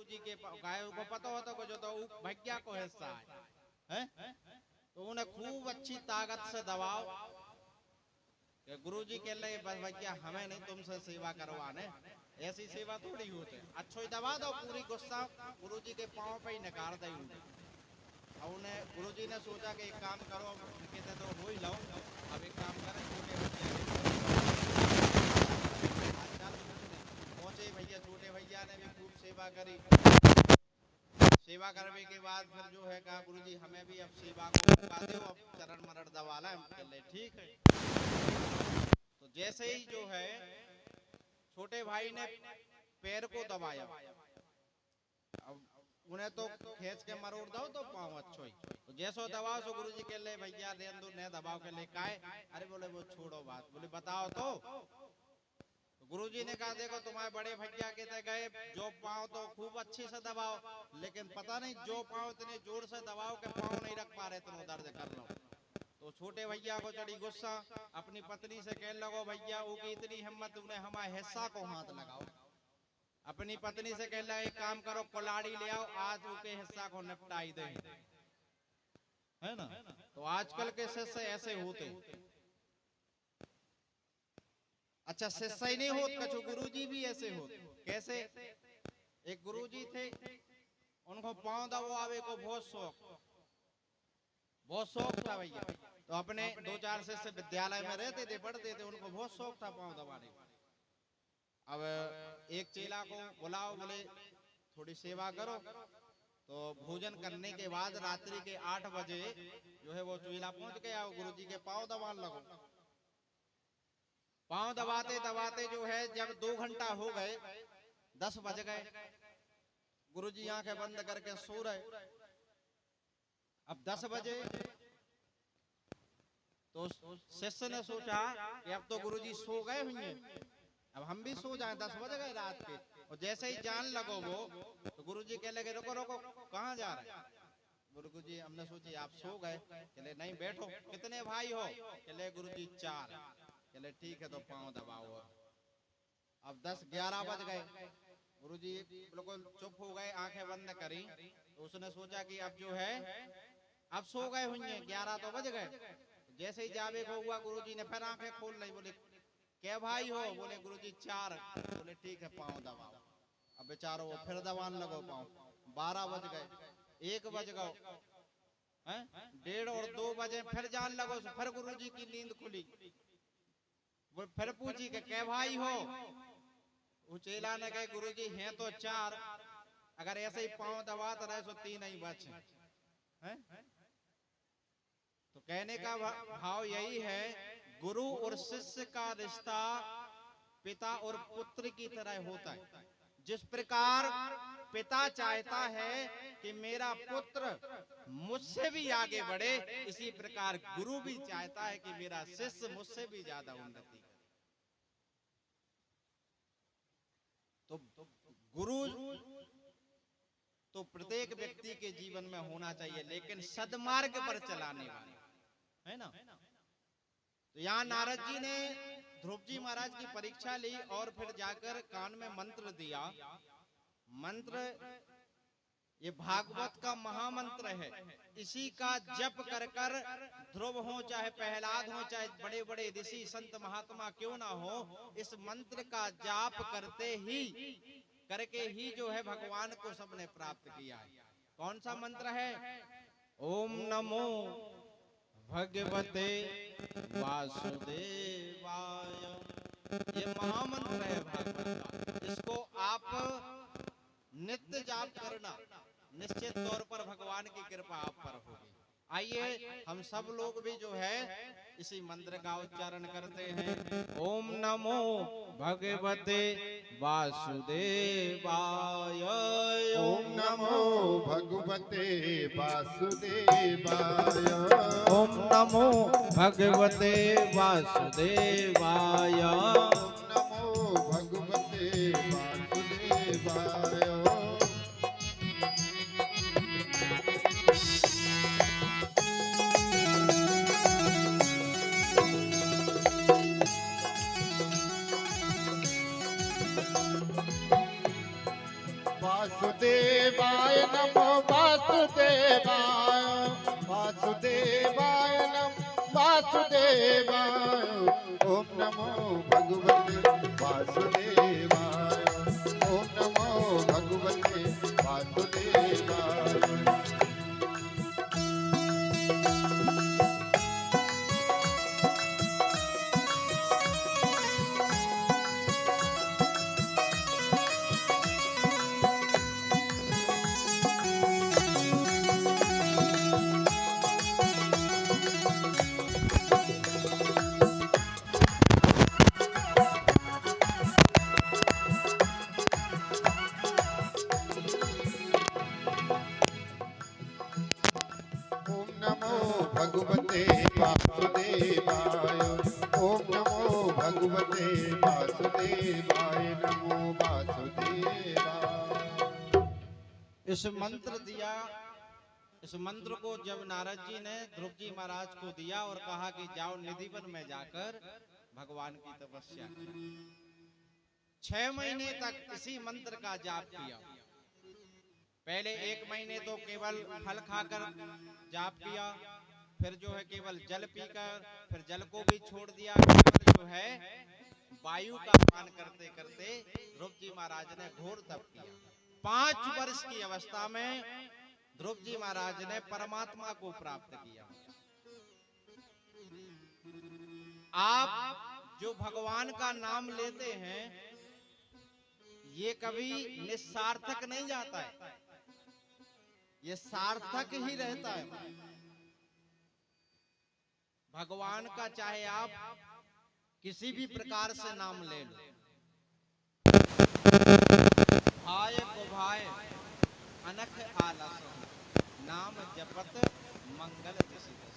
गुरुजी के गाय को पता होता को जो तो भैया को हिस्सा है, तो उन्हें खूब अच्छी ताकत से दबाओ कि गुरुजी कह रहे बस भैया हमें नहीं तुमसे सेवा करवाने, ऐसी सेवा थोड़ी होती है। अच्छो ही दबा दो पूरी गुस्सा गुरुजी के पाँव पे ही निकाल दे। अब उन्हें गुरुजी ने सोचा कि एक काम करो, कहते तो हो ही लो, अब एक काम करें पहुंचे भैया, छोटे भैया ने भी खूब सेवा करी। सेवा करने के बाद फिर जो है कहा गुरुजी हमें भी अब सेवा को मौका दो, अब चरण मरण दबा ला। ठीक है। तो जैसे ही जो है छोटे भाई ने पैर को दबाया, अब उन्हें तो खींच के मरोड़ दो तो पाँव अच्छो ही, तो जैसो दबाओ सो गुरुजी कह ले भैया रेन दो ने दबाव के ले काहे। अरे बोले वो छोड़ो बात, बोले बताओ तो गुरुजी ने कहा देखो तुम्हारे बड़े भैया कहते गए जो पाँव तो खूब अच्छे से दबाओ, लेकिन पता नहीं जो पाँव इतने जोर से दबाओ के पाँव नहीं रख पा रहे, इतना दर्द कर लो। तो छोटे भैया को चढ़ी गुस्सा, अपनी पत्नी से कहने लगो भैया वो की इतनी हिम्मत उन्हें हमारे हिस्सा को हाथ लगाओ। अपनी पत्नी से कहने लगा एक काम करो कुल्हाड़ी ले आओ, आज उनके हिस्सा को निपटाई दे, है ना। तो आजकल के शिष्य ऐसे होते। अच्छा शिष्य ही नहीं होते, कछु गुरुजी भी ऐसे होते। कैसे? एक गुरुजी थे, उनको पाँव दबावे को बहुत शौक था भैया। तो अपने 2-4 शिष्य विद्यालय में रहते थे, पढ़ते थे, उनको बहुत शौक था पाँव दबाने। अब एक चेला को बुलाओ, बोले थोड़ी सेवा करो। तो भोजन करने के बाद रात्रि के 8 बजे जो है वो चेला पहुंच गया, गुरुजी के पाँव दबाने लगो। पाँव दबाते दबाते जो है जब 2 घंटा हो गए, 10 बज गए, गुरुजी आंखें बंद करके सो रहे। अब 10 बजे तो शिष्य ने सोचा कि अब तो गुरुजी सो गए होंगे, अब हम भी सो जाएं, 10 बज गए रात के। और जैसे ही जान लगो वो, तो गुरुजी कह लगे रुको रुको कहाँ जा रहे? गुरुजी हमने सोची आप सो गए। कहले नहीं बैठो। कितने भाई हो? कहले गुरुजी 4। कहले ठीक है तो पाँव दबाओ। अब 10-11 बज गए, गुरुजी बिल्कुल चुप हो गए, आंखें बंद करी। तो उसने सोचा कि अब जो है अब सो गए होंगे, 11 तो बज गए। जैसे ही जावे को हुआ गुरुजी ने फिर आंखें खोल ली। बोले क्या भाई हो? बोले गुरुजी 4। बोले ठीक है पाँव दबाओ। अब बेचारो वो फिर दबाने लगो पाँव। 12 बज गए, 1 बज गए, 1:30 और 2 बजे फिर जान लगो, फिर गुरुजी की नींद खुली। वो फिर पूछी कि क्या भाई हो? वो चेला ने कहे गुरुजी हैं तो 4, अगर ऐसे ही पाँव दबाते रहे तो 3 ही बचे हैं। तो कहने का भाव यही है, गुरु और शिष्य का रिश्ता पिता और पुत्र की तरह होता है। जिस प्रकार पिता चाहता है कि मेरा पुत्र मुझसे भी आगे बढ़े, इसी प्रकार गुरु भी चाहता है कि मेरा शिष्य मुझसे भी ज्यादा उन्नति करे। तो गुरु तो प्रत्येक व्यक्ति के जीवन में होना चाहिए, लेकिन सद्मार्ग पर चलाने वाला, है ना। तो यहाँ नारद जी ने ध्रुव जी महाराज की परीक्षा ली और फिर जाकर कान में मंत्र दिया। मंत्र ये भागवत का महामंत्र है, इसी का जप कर कर ध्रुव हो चाहे प्रहलाद हो चाहे बड़े बड़े ऋषि संत महात्मा क्यों ना हो, इस मंत्र का जाप करके ही जो है भगवान को सबने प्राप्त किया है। कौन सा मंत्र है? ओम नमो भगवते वासुदेवाय। ये महामंत्र है भागवत का, इसको आप नित्य जाप करना, निश्चित तौर पर भगवान की कृपा आप पर होगी। आइए हम सब लोग भी जो है इसी मंत्र का उच्चारण करते हैं। ओम नमो भगवते वासुदेवाय। ओम नमो भगवते वासुदेवाय। ओम नमो भगवते वासुदेवाय। ओम नमो भगवते वासुदेवाय। वासुदेवाय नमो वासुदेवाय वासुदेवाय नमो वासुदेवाय ओम नमो भगवते वासुदेवाय ओम नमो भगवते वासुदेवाय ओम नमो भगवते वासुदेवाय ओम नमो भगवते वासुदेवाय नमो वासुदेवाय। इस मंत्र दिया, इस मंत्र को जब नारद जी ने ध्रुव जी महाराज को दिया और कहा कि जाओ निधिवन में जाकर भगवान की तपस्या करो। 6 महीने तक इसी मंत्र का जाप किया। पहले 1 महीने तो केवल फल खाकर जाप किया, फिर जो है केवल जल पीकर, फिर जल को भी छोड़ दिया, फिर जो है वायु का पान करते करते ध्रुव जी महाराज ने घोर तप किया। 5 वर्ष की अवस्था में ध्रुव जी महाराज ने परमात्मा को प्राप्त किया। आप जो भगवान का नाम लेते हैं ये कभी निस्सार्थक नहीं जाता है, ये सार्थक ही रहता है। भगवान का चाहे आप किसी भी प्रकार से नाम ले लो, भाय को भाय अनख आलस नाम जपत मंगल दिशि दस।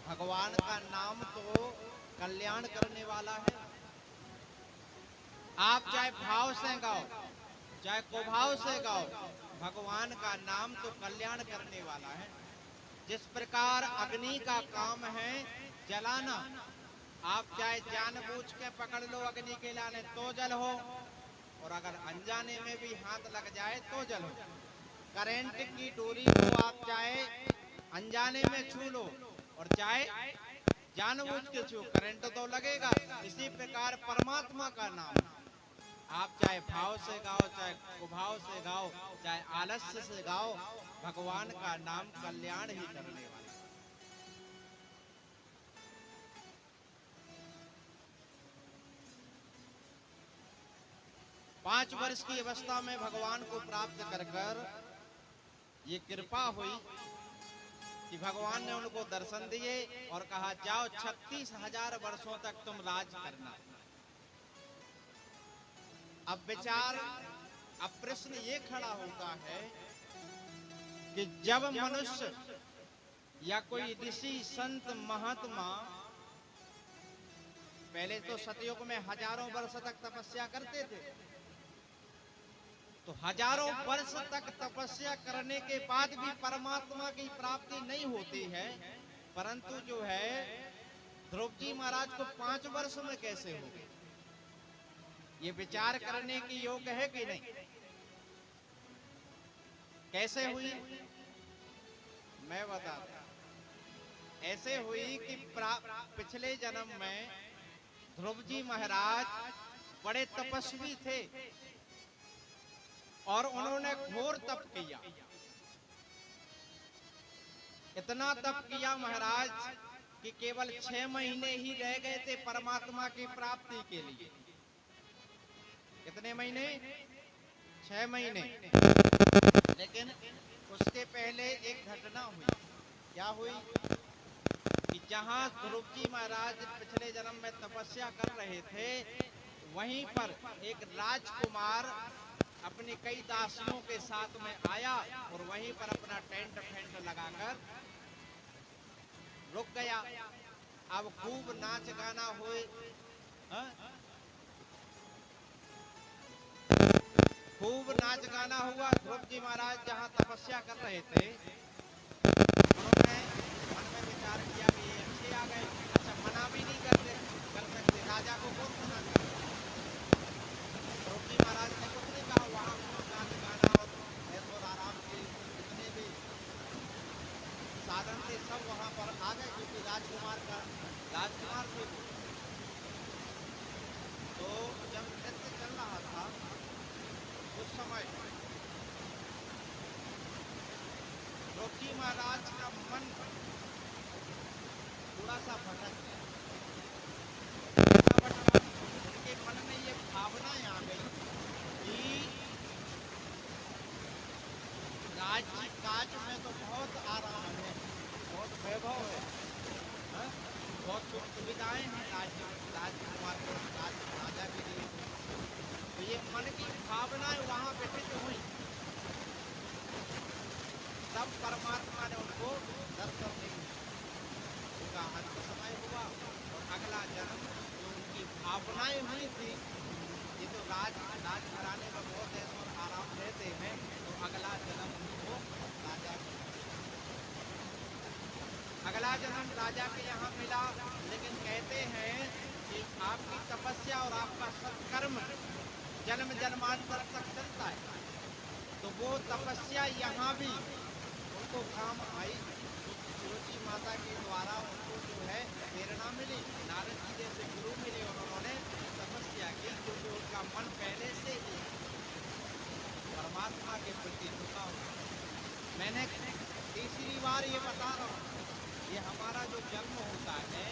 भगवान का नाम तो कल्याण करने वाला है। आप चाहे भाव से गाओ चाहे कुभाव से गाओ, भगवान का नाम तो कल्याण करने वाला है। जिस प्रकार अग्नि का काम है जलाना, आप चाहे जानबूझ के पकड़ लो अग्नि के लाने तो जल हो, और अगर अनजाने में भी हाथ लग जाए तो जल हो। करंट की डोरी को आप चाहे अनजाने में छू लो और चाहे जानबूझ के छू, करंट तो लगेगा। इसी प्रकार परमात्मा का नाम आप चाहे भाव से गाओ चाहे कुभाव से गाओ चाहे आलस्य से गाओ, भगवान का नाम कल्याण ही करने वाला है। पांच वर्ष की अवस्था में भगवान को प्राप्त कर कर ये कृपा हुई कि भगवान ने उनको दर्शन दिए और कहा जाओ 36,000 वर्षों तक तुम राज करना। अब विचार, अब प्रश्न ये खड़ा होता है कि जब मनुष्य या कोई ऋषि संत महात्मा पहले तो सतयुग में हजारों वर्ष तक तपस्या करते थे, तो हजारों वर्ष तक तपस्या करने के बाद भी परमात्मा की प्राप्ति नहीं होती है, परंतु जो है ध्रुव जी महाराज को 5 वर्ष में कैसे हो गए, ये विचार करने की योग्य है कि नहीं? कैसे हुई मैं बताता। ऐसे हुई कि पिछले जन्म में ध्रुव जी महाराज बड़े तपस्वी थे और उन्होंने घोर तप किया। इतना तप किया महाराज कि केवल 6 महीने ही रह गए थे परमात्मा की प्राप्ति के लिए। कितने महीने? 6 महीने। लेकिन उसके पहले एक घटना हुई। क्या हुई कि जहां ध्रुव जी महाराज पिछले जन्म में तपस्या कर रहे थे, वहीं पर एक राजकुमार अपनी कई दासियों के साथ में आया और वहीं पर अपना टेंट फेंट लगाकर रुक गया। अब खूब नाच गाना हुए, खूब नाच गाना हुआ। ध्रुव जी महाराज जहां तपस्या कर रहे थे, उन्होंने मन में विचार किया कि ये अच्छे आ गए, अच्छा मना भी नहीं कर सकते, राजा को कौन मना करे। ध्रुव जी महाराज ने कुछ नहीं कहा, वहां खूब नाच गाना और सब वहां पर आ गए, क्योंकि राजकुमार थे वो। तो जब नृत्य चल रहा था उस समय द्रौपदी महाराज का मन थोड़ा सा भटक गया। उनके मन में ये भावनाएं आ गई कि राज्य काज में तो बहुत आराम है, बहुत वैभव है, हाँ? बहुत सुख सुविधाएं हैं राजकुमार के राजा के लिए। तो ये मन की भावनाएं वहां व्यथित हुई। तब परमात्मा ने उनको दर्शन दे दिया। उनका अंत समय हुआ और अगला जन्म जो उनकी भावनाएं हुई थी, ये तो राजघराने में बहुत ऐश और आराम रहते हैं, तो अगला जन्म उनको अगला जन्म राजा के यहाँ मिला। लेकिन कहते हैं कि आपकी तपस्या और आपका सत्कर्म जन्म जन्मांतर तक चलता है, तो वो तपस्या यहाँ भी उनको काम आई। तुलसी माता के द्वारा उनको जो है प्रेरणा मिली, नारद जी जैसे गुरु मिले और उन्होंने तपस्या की, क्योंकि उनका मन पहले से ही परमात्मा के प्रति झुका हुआ। मैंने तीसरी बार ये बता रहा हूँ, ये हमारा जो जन्म होता है,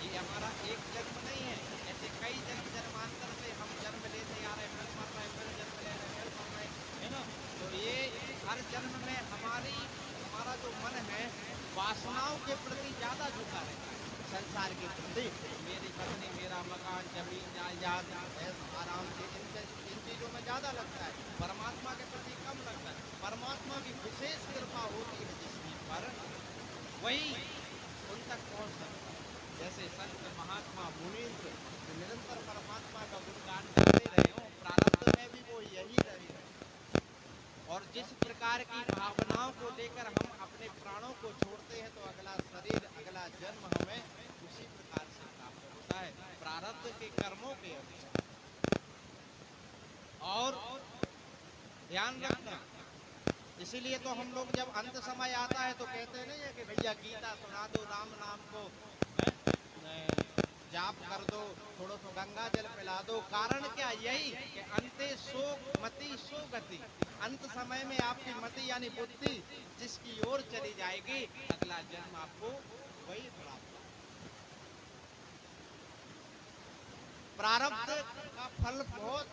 ये हमारा एक जन्म नहीं है। ऐसे कई जन्म जन्मांतर से हम जन्म लेते आ रहे, फिर मर रहे, फिर जन्म ले रहे, फिर मर रहे, है ना। तो ये हर जन्म में हमारा जो मन है वासनाओं के प्रति ज्यादा झुका रहता है, संसार के प्रति। मेरी पत्नी, मेरा मकान, जमीन जायदाद, आराम से इन चीजों में ज्यादा लगता है, परमात्मा के प्रति कम लगता है। परमात्मा की विशेष कृपा होती है जिसकी पर, वही उन तक पहुंच सकता है। जैसे संत महात्मा मुनींद्र जो निरंतर परमात्मा का गुणगान करते रहे हो, प्रारब्ध में भी वो यही रहे। और जिस प्रकार की भावनाओं को लेकर हम अपने प्राणों को छोड़ते हैं, तो अगला शरीर, अगला जन्म हमें उसी प्रकार से प्राप्त होता है, प्रारब्ध के कर्मों के अनुसार। और ध्यान रखना, इसीलिए तो हम लोग जब अंत समय आता है तो कहते नहीं है कि भैया गीता सुना दो, राम नाम को जाप कर दो, थोड़ा सा गंगा जल पिला दो। कारण क्या? यही कि अंते सो मति सो गति, अंत समय में आपकी मति यानी बुद्धि जिसकी ओर चली जाएगी, अगला जन्म आपको वही प्राप्त। प्रारब्ध का फल बहुत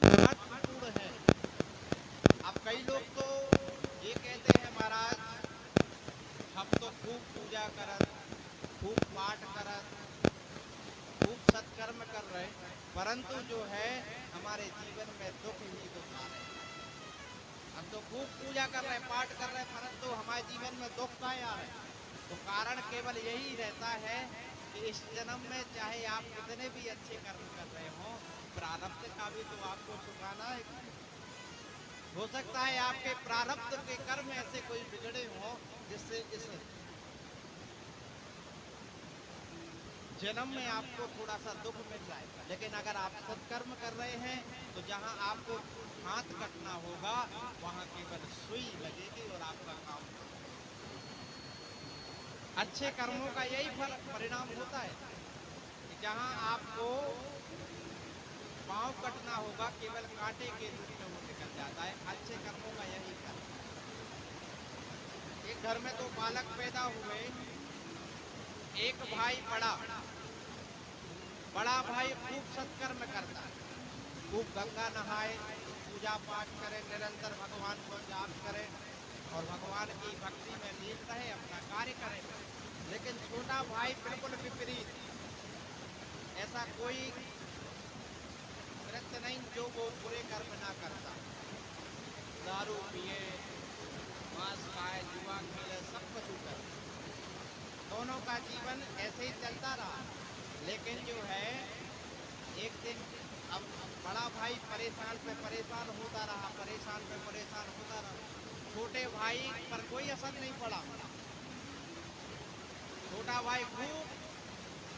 महत्वपूर्ण है। अब कई लोग तो ये कहते हैं, महाराज हम तो खूब पूजा करत, खूब पाठ करत, खूब सत्कर्म कर रहे, परंतु जो है हमारे जीवन में दुख ही दुख आ रहे। हम तो खूब पूजा कर रहे, पाठ कर रहे, परंतु हमारे जीवन में दुख का आ रहे। तो कारण केवल यही रहता है कि इस जन्म में चाहे आप कितने भी अच्छे कर्म कर रहे हो, प्रारब्ध का भी तो आपको चुकाना है। हो सकता है आपके प्रारब्ध के कर्म ऐसे कोई बिगड़े हों जिससे इस जन्म में आपको थोड़ा सा दुख मिल रहा है। लेकिन अगर आप सत्कर्म कर रहे हैं तो जहां आपको हाथ कटना होगा वहां केवल सुई लगेगी और आपका काम हो जाएगा। अच्छे कर्मों का यही फल परिणाम होता है कि जहां आपको पांव कटना होगा केवल कांटे के रूप में वो निकल जाता है। अच्छे कर्मों का यही फल। एक घर में दो बालक पैदा हुए, एक भाई बड़ा भाई खूब सत्कर्म करता, खूब गंगा नहाए, पूजा पाठ करे, निरंतर भगवान को जाप करे और भगवान की भक्ति में लीन रहे, अपना कार्य करे। लेकिन छोटा भाई बिल्कुल विपरीत, ऐसा कोई कृत्य नहीं जो वो बुरे कर्म ना करता। दारू पिए, मांस खाए, जुआ खेले, सब कुछ करे। दोनों का जीवन ऐसे ही चलता रहा। लेकिन जो है एक दिन अब बड़ा भाई परेशान पे परेशान होता रहा, परेशान पे परेशान होता रहा। छोटे भाई पर कोई असर नहीं पड़ा। छोटा भाई खूब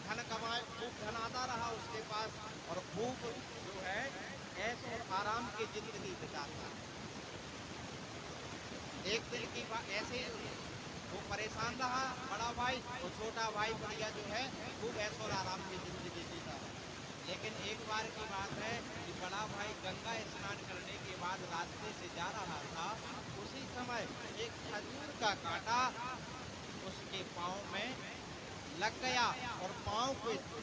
धन कमाए, खूब धन आता रहा उसके पास और खूब जो है ऐश और आराम की जिंदगी बिताता रहा। एक दिन की बात ऐसे वो परेशान रहा बड़ा भाई, और छोटा भाई बढ़िया जो है खूब ऐशो आराम की जिंदगी जीता रहा। लेकिन एक बार की बात है कि बड़ा भाई गंगा स्नान करने के बाद रास्ते से जा रहा था, उसी समय एक खजूर का कांटा उसके पाँव में लग गया और पाँव के